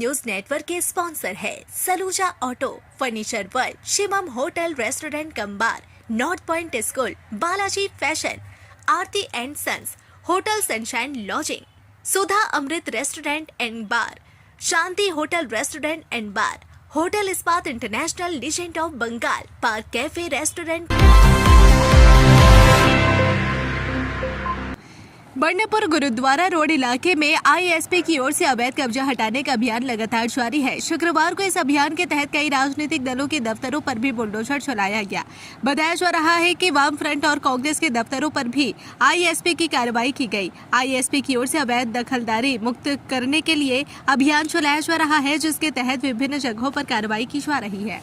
News network के sponsor है Saluja auto, furniture world, Shivam hotel restaurant cum bar, north point school, Balaji fashion, Aarti and sons, hotel sunshine lodging, Sudha Amrit restaurant and bar, Shanti hotel restaurant and bar, hotel Ispat international legend of Bengal, park cafe restaurant. Bandpur Gurudwara road इलाके में ISP की ओर से अवैध कब्जा हटाने का अभियान लगातार जारी है। शुक्रवार को इस अभियान के तहत कई राजनीतिक दलों के दफ्तरों पर भी बुलडोजर चलाया गया। बताया जा रहा है कि वाम फ्रंट और कांग्रेस के दफ्तरों पर भी आईएसपी की कार्रवाई की गई। आईएसपी की ओर से अवैध दखलदारी मुक्त करने के लिए अभियान चलाया जा रहा है, जिसके तहत विभिन्न जगहों पर कार्रवाई की जा रही है।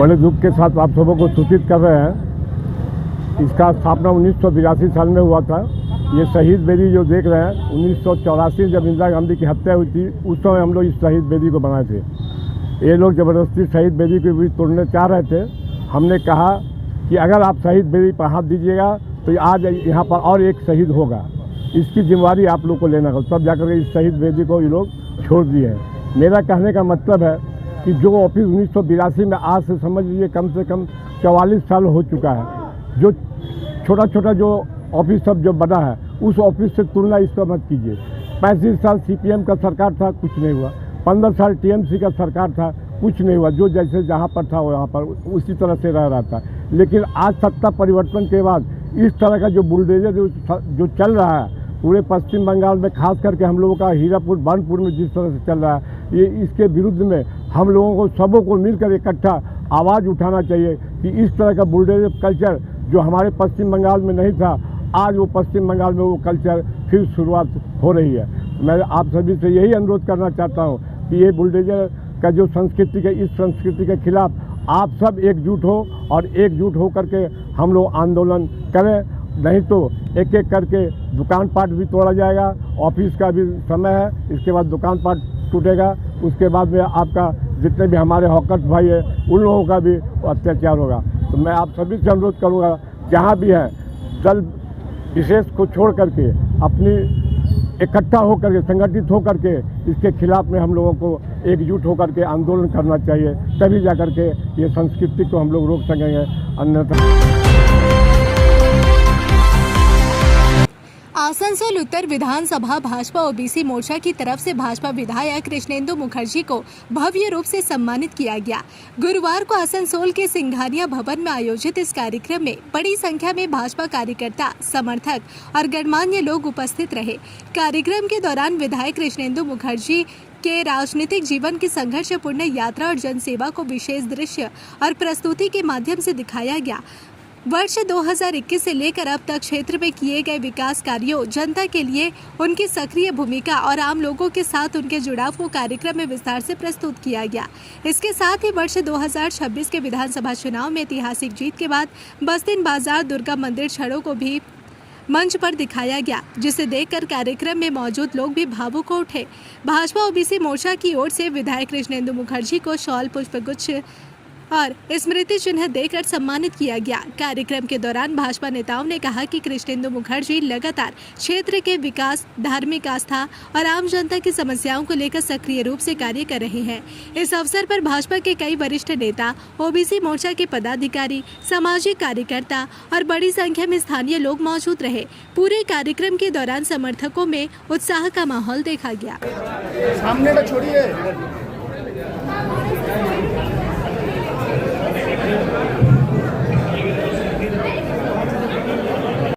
बड़े दुख के साथ आप सबों को सूचित कर रहे हैं। इसका स्थापना 1982 साल में हुआ था। ये शहीद बेदी जो देख रहे हैं, 1984 जब इंदिरा गांधी की हत्या हुई थी, उस समय हम लोग इस शहीद बेदी को बनाए थे। ये लोग ज़बरदस्ती शहीद बेदी को भी तोड़ने चाह रहे थे। हमने कहा कि अगर आप शहीद बेदी पर हाथ दीजिएगा तो आज यहाँ पर और एक शहीद होगा, इसकी जिम्मेवारी आप लोग को लेना होगा। तब जाकर के इस शहीद बेदी को ये लोग छोड़ दिए हैं। मेरा कहने का मतलब है कि जो ऑफिस 1982 में, आज से समझ लीजिए कम से कम 44 साल हो चुका है। जो छोटा छोटा जो ऑफिस सब जो बना है, उस ऑफिस से तुलना इसका मत कीजिए। 35 साल सीपीएम का सरकार था, कुछ नहीं हुआ। 15 साल टीएमसी का सरकार था, कुछ नहीं हुआ। जो जैसे जहाँ पर था वहाँ पर उसी तरह से रह रहा था। लेकिन आज सत्ता परिवर्तन के बाद इस तरह का जो बुलडोजर जो चल रहा है पूरे पश्चिम बंगाल में, खास करके हम लोगों का हीरापुर बानपुर में जिस तरह से चल रहा है, ये इसके विरुद्ध में हम लोगों को सबों को मिलकर इकट्ठा आवाज़ उठाना चाहिए कि इस तरह का बुलडोजर कल्चर जो हमारे पश्चिम बंगाल में नहीं था, आज वो पश्चिम बंगाल में वो कल्चर फिर शुरुआत हो रही है। मैं आप सभी से यही अनुरोध करना चाहता हूँ कि ये बुलडोजर का जो संस्कृति है, इस संस्कृति के खिलाफ आप सब एकजुट हो और एकजुट हो करके हम लोग आंदोलन करें। नहीं तो एक एक करके दुकान पाट भी तोड़ा जाएगा। ऑफिस का भी समय है, इसके बाद दुकान पाट टूटेगा। उसके बाद में आपका जितने भी हमारे हॉकर्स भाई है, उन लोगों का भी अत्याचार होगा। तो मैं आप सभी से अनुरोध करूँगा, जहाँ भी है दल विशेष को छोड़ करके अपनी इकट्ठा होकर के, संगठित होकर के इसके खिलाफ में हम लोगों को एकजुट होकर के आंदोलन करना चाहिए। तभी जाकर के ये संस्कृति को हम लोग रोक सकेंगे, अन्यथा। आसनसोल उत्तर विधानसभा भाजपा ओबीसी मोर्चा की तरफ से भाजपा विधायक कृष्णेंदु मुखर्जी को भव्य रूप से सम्मानित किया गया। गुरुवार को आसनसोल के सिंघानिया भवन में आयोजित इस कार्यक्रम में बड़ी संख्या में भाजपा कार्यकर्ता, समर्थक और गणमान्य लोग उपस्थित रहे। कार्यक्रम के दौरान विधायक कृष्णेंदु मुखर्जी के राजनीतिक जीवन की संघर्षपूर्ण यात्रा और जनसेवा को विशेष दृश्य और प्रस्तुति के माध्यम से दिखाया गया। वर्ष 2021 से लेकर अब तक क्षेत्र में किए गए विकास कार्यों, जनता के लिए उनकी सक्रिय भूमिका और आम लोगों के साथ उनके जुड़ाव को कार्यक्रम में विस्तार से प्रस्तुत किया गया। इसके साथ ही वर्ष 2026 के विधानसभा चुनाव में ऐतिहासिक जीत के बाद बस्तिन बाजार दुर्गा मंदिर छड़ों को भी मंच पर दिखाया गया, जिसे देखकर कार्यक्रम में मौजूद लोग भी भावुक हो उठे। भाजपा ओबीसी मोर्चा की ओर से विधायक कृष्णेंदु मुखर्जी को शॉल, पुष्पगुच्छ और स्मृति चिन्ह देकर सम्मानित किया गया। कार्यक्रम के दौरान भाजपा नेताओं ने कहा कि कृष्णेंदु मुखर्जी लगातार क्षेत्र के विकास, धार्मिक आस्था और आम जनता की समस्याओं को लेकर सक्रिय रूप से कार्य कर रहे हैं। इस अवसर पर भाजपा के कई वरिष्ठ नेता, ओबीसी मोर्चा के पदाधिकारी, सामाजिक कार्यकर्ता और बड़ी संख्या में स्थानीय लोग मौजूद रहे। पूरे कार्यक्रम के दौरान समर्थकों में उत्साह का माहौल देखा गया। सामने का छोड़िए।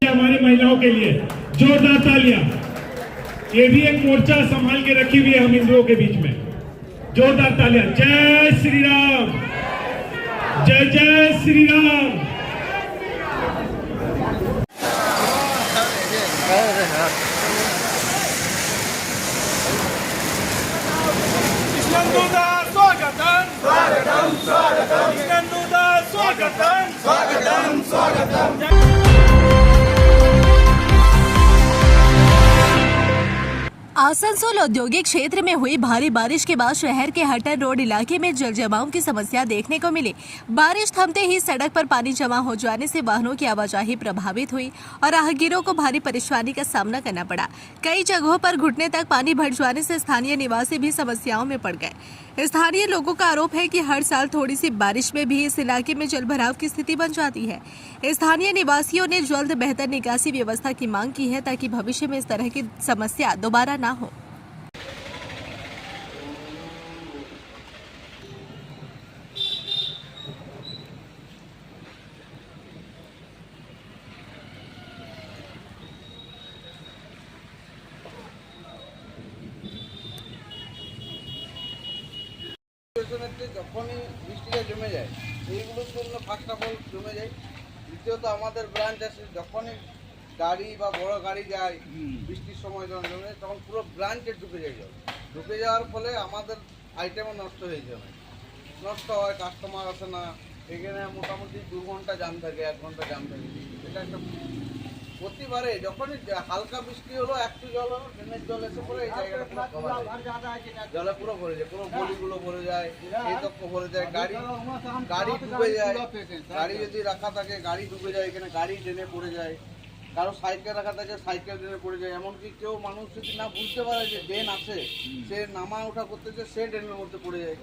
हमारी महिलाओं के लिए जोरदार तालियां। ये भी एक मोर्चा संभाल के रखी हुई है हम हिंदुओं के बीच में। जोरदार तालियां। जय श्री राम, जय जय श्री राम। कृष्णेंदुदा स्वागतम स्वागतम स्वागतम कृष्णेंदुदा स्वागतम स्वागतम स्वागतम। आसनसोल औद्योगिक क्षेत्र में हुई भारी बारिश के बाद शहर के हटर रोड इलाके में जल जमाव की समस्या देखने को मिली। बारिश थमते ही सड़क पर पानी जमा हो जाने से वाहनों की आवाजाही प्रभावित हुई और राहगीरों को भारी परेशानी का सामना करना पड़ा। कई जगहों पर घुटने तक पानी भर जाने से स्थानीय निवासी भी समस्याओं में पड़ गए। स्थानीय लोगों का आरोप है कि हर साल थोड़ी सी बारिश में भी इस इलाके में जलभराव की स्थिति बन जाती है। स्थानीय निवासियों ने जल्द बेहतर निकासी व्यवस्था की मांग की है ताकि भविष्य में इस तरह की समस्या दोबारा ना हो। যখনই বৃষ্টিটা জমে যায় এইগুলোর জন্য ফার্স্ট অফ অল জমে যায়। দ্বিতীয়ত আমাদের ব্রাঞ্চ আছে, যখনই গাড়ি বা বড় গাড়ি যায় বৃষ্টির সময় যখন জমে যায় তখন পুরো ব্রাঞ্চে ঢুকে যায় জল। ঢুকে যাওয়ার ফলে আমাদের আইটেমও নষ্ট হয়ে যাবে, নষ্ট হয়, কাস্টমার আসে না। এখানে মোটামুটি 2 ঘন্টা জাম থাকে, 1 ঘন্টা জাম থাকে। এটা একটা প্রতিবারে যখনই হালকা বৃষ্টি হলো, একটু জল হলো, ড্রেনের জল এসে পড়ে এই জায়গাটা পুরো জলে পুরো ভরে যায়, পুরো গলিগুলো ভরে যায়, এই তক্ক ভরে যায়, গাড়ি ডুবে যায়। গাড়ি যদি রাখা থাকে গাড়ি ডুবে যায়, এখানে গাড়ি ড্রেনে পড়ে যায়। কারো সাইকেল রাখা থাকে সাইকেল ড্রেনে পড়ে যায়। এমনকি কেউ মানুষ যদি না বুঝতে পারে যে ড্রেন আছে, সে নামা ওঠা করতেছে, সে ড্রেনের মধ্যে পড়ে যায়।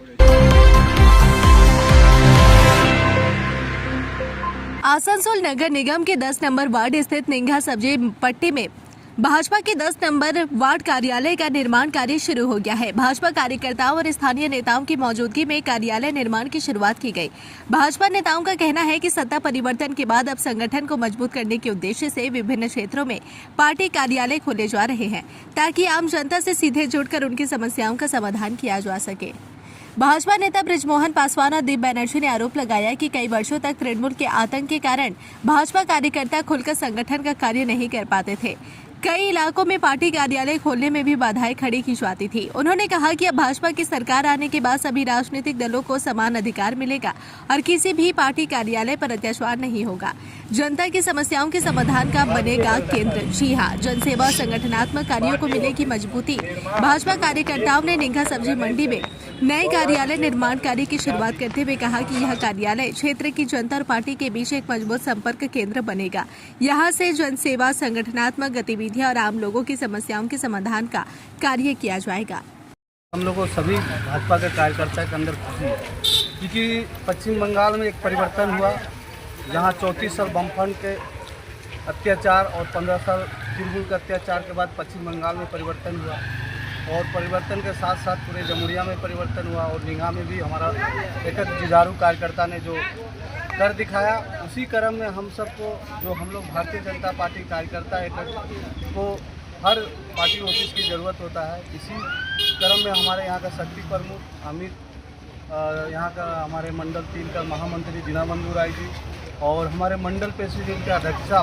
आसनसोल नगर निगम के 10 नंबर वार्ड स्थित निंगा सब्जी पट्टी में भाजपा के 10 नंबर वार्ड कार्यालय का निर्माण कार्य शुरू हो गया है। भाजपा कार्यकर्ताओं और स्थानीय नेताओं की मौजूदगी में कार्यालय निर्माण की शुरुआत की गई। भाजपा नेताओं का कहना है कि सत्ता परिवर्तन के बाद अब संगठन को मजबूत करने के उद्देश्य से विभिन्न क्षेत्रों में पार्टी कार्यालय खोले जा रहे हैं ताकि आम जनता से सीधे जुड़कर उनकी समस्याओं का समाधान किया जा सके। भाजपा नेता बृजमोहन पासवान और दीप बनर्जी ने आरोप लगाया कि कई वर्षों तक तृणमूल के आतंक के कारण भाजपा कार्यकर्ता खुलकर संगठन का कार्य नहीं कर पाते थे। कई इलाकों में पार्टी कार्यालय खोलने में भी बाधाएं खड़ी की जाती थी। उन्होंने कहा कि अब भाजपा की सरकार आने के बाद सभी राजनीतिक दलों को समान अधिकार मिलेगा और किसी भी पार्टी कार्यालय पर अत्याचार नहीं होगा। जनता की समस्याओं के समाधान का बनेगा केंद्र। जी हां, जनसेवा और संगठनात्मक कार्यों को मिलेगी मजबूती। भाजपा कार्यकर्ताओं ने निंगा सब्जी मंडी में नए कार्यालय निर्माण कार्य की शुरुआत करते हुए कहा कि यह कार्यालय क्षेत्र की जनता और पार्टी के बीच एक मजबूत संपर्क केंद्र बनेगा। यहाँ से जनसेवा, संगठनात्मक गतिविधियां और आम लोगों की समस्याओं के समाधान का कार्य किया जाएगा। हम लोगों को सभी भाजपा के कार्यकर्ता के अंदर खुशी है क्योंकि पश्चिम बंगाल में एक परिवर्तन हुआ, जहाँ 34 साल वामफ्रंट के अत्याचार और 15 साल तृणमूल के अत्याचार के बाद पश्चिम बंगाल में परिवर्तन हुआ और परिवर्तन के साथ साथ पूरे जमुरिया में परिवर्तन हुआ और निंगा में भी हमारा एक जुझारू कार्यकर्ता ने जो कर दिखाया। उसी क्रम में हम सबको, जो हम लोग भारतीय जनता पार्टी कार्यकर्ता एक को हर पार्टी ऑफिस की ज़रूरत होता है। इसी क्रम में हमारे यहाँ का शक्ति प्रमुख अमित, यहाँ का हमारे मंडल 3 का महामंत्री दीनाबंधु राय जी और हमारे मंडल प्रेसिडेंट के अध्यक्षा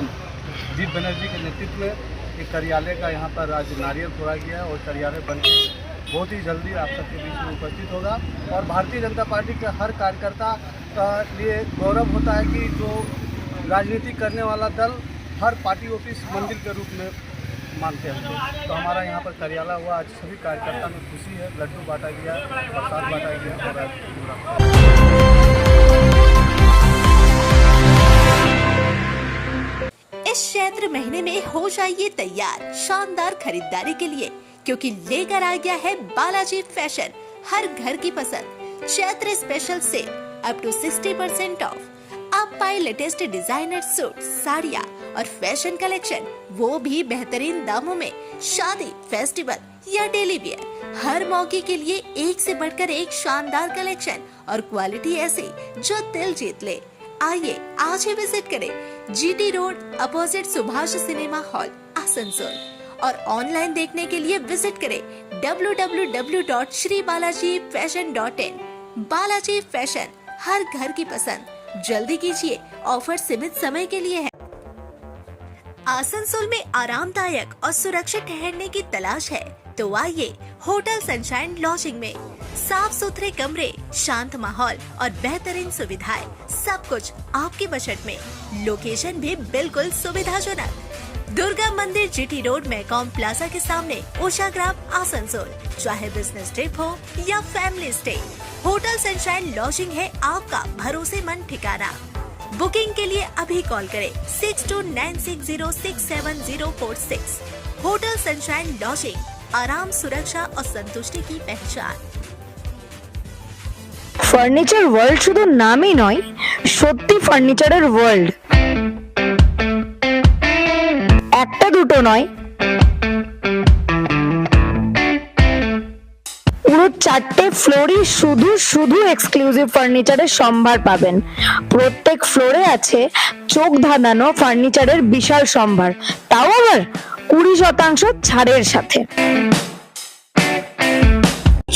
दीप बनर्जी के नेतृत्व में एक कार्यालय का यहाँ पर आज नारियल फोड़ा गया और कार्यालय बनके बहुत ही जल्दी आप सबके बीच में उपस्थित होगा। और भारतीय जनता पार्टी के हर कार्यकर्ता का लिए गौरव होता है कि जो राजनीति करने वाला दल हर पार्टी ऑफिस मंदिर के रूप में मानते हैं। तो हमारा यहाँ पर कार्यालय हुआ, आज सभी कार्यकर्ता में खुशी है। लड्डू बांटा गया, प्रसाद बांटा गया और मात्र महीने में हो जाइए तैयार शानदार खरीदारी के लिए, क्योंकि लेकर आ गया है बालाजी फैशन हर घर की पसंद Chaitra special sale up to 60% off. आप पाए लेटेस्ट डिजाइनर सूट, साड़ियाँ और फैशन कलेक्शन, वो भी बेहतरीन दामों में। शादी, फेस्टिवल या डेली वियर, हर मौके के लिए एक से बढ़कर एक शानदार कलेक्शन और क्वालिटी ऐसी जो दिल जीत ले। आइए आज ही विजिट करें GT road opposite Subhash cinema hall Asansol, और ऑनलाइन देखने के लिए विजिट करें www.shribalaji.fashion.in। बालाजी फैशन हर घर की पसंद, जल्दी कीजिए, ऑफर सीमित समय के लिए है। आसनसोल में आरामदायक और सुरक्षित ठहरने की तलाश है तो आइए होटल सनशाइन लॉजिंग में। साफ सुथरे कमरे, शांत माहौल और बेहतरीन सुविधाएं, सब कुछ आपके बजट में। लोकेशन भी बिल्कुल सुविधाजनक। दुर्गा मंदिर GT रोड मैकॉम प्लाजा के सामने, उषाग्राम आसनसोल। चाहे बिजनेस ट्रिप हो या family stay, hotel sunshine lodging है आपका भरोसेमंद ठिकाना। बुकिंग के लिए अभी कॉल करें 6296067046। होटल सनशाइन लॉजिंग, आराम, सुरक्षा और संतुष्टि की पहचान। ফার্নিচার ওয়ার্ল্ড শুধু নামই নয়, সত্যি ফার্নিচারের ওয়ার্ল্ড। একটা দুটো নয়, পুরো 4টে ফ্লোরই শুধু শুধু এক্সক্লুসিভ ফার্নিচারের সম্ভার পাবেন। প্রত্যেক ফ্লোরে আছে চোখ ধাঁধানো ফার্নিচারের বিশাল সম্ভার, তাও আবার 20% ছাড়ের সাথে।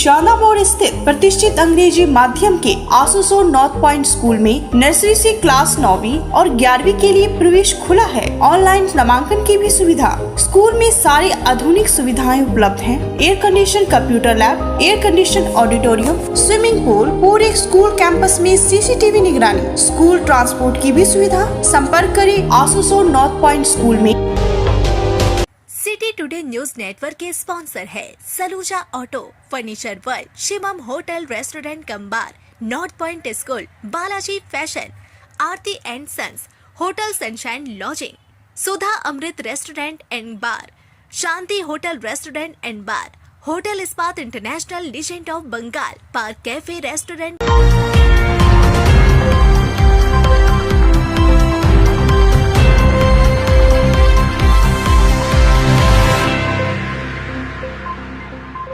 शाला मोड़ स्थित प्रतिष्ठित अंग्रेजी माध्यम के आसनसोल नॉर्थ पॉइंट स्कूल में नर्सरी से क्लास 9वीं और 11वीं के लिए प्रवेश खुला है। ऑनलाइन नामांकन की भी सुविधा। स्कूल में सारी आधुनिक सुविधाएं उपलब्ध हैं। Air condition computer lab, air condition auditorium, swimming pool, पूरे स्कूल कैंपस में CCTV निगरानी, स्कूल ट्रांसपोर्ट की भी सुविधा। संपर्क करें आसनसोल नॉर्थ पॉइंट स्कूल में। सिटी टुडे न्यूज नेटवर्क के स्पॉन्सर है Saluja auto, furniture world, Shivam hotel restaurant cum bar, north point school, Balaji fashion, Aarti and sons, hotel sunshine lodging, Sudha Amrit restaurant and bar, Shanti hotel restaurant and bar, hotel Ispat international, legend of Bengal, park cafe restaurant.